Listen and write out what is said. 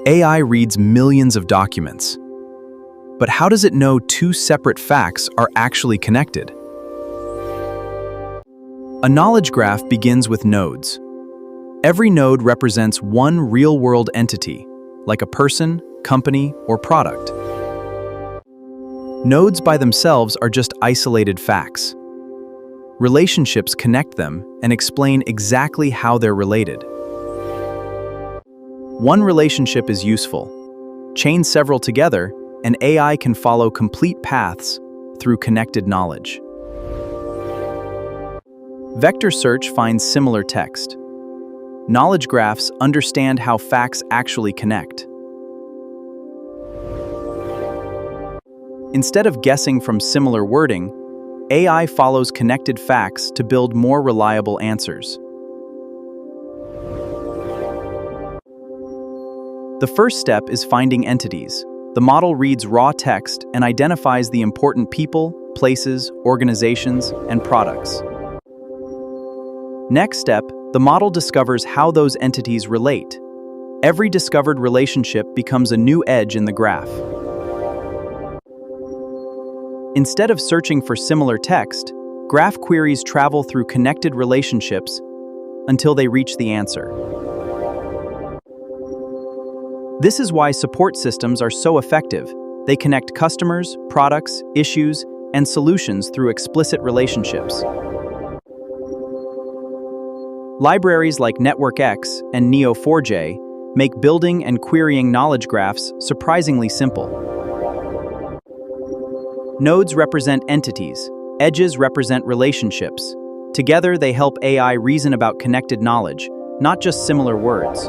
AI reads millions of documents. But how does it know two separate facts are actually connected? A knowledge graph begins with nodes. Every node represents one real-world entity, like a person, company, or product. Nodes by themselves are just isolated facts. Relationships connect them and explain exactly how they're related. One relationship is useful. Chain several together, and AI can follow complete paths through connected knowledge. Vector search finds similar text. Knowledge graphs understand how facts actually connect. Instead of guessing from similar wording, AI follows connected facts to build more reliable answers. The first step is finding entities. The model reads raw text and identifies the important people, places, organizations, and products. Next step, the model discovers how those entities relate. Every discovered relationship becomes a new edge in the graph. Instead of searching for similar text, graph queries travel through connected relationships until they reach the answer. This is why support systems are so effective. They connect customers, products, issues, and solutions through explicit relationships. Libraries like NetworkX and Neo4j make building and querying knowledge graphs surprisingly simple. Nodes represent entities, edges represent relationships. Together, they help AI reason about connected knowledge, not just similar words.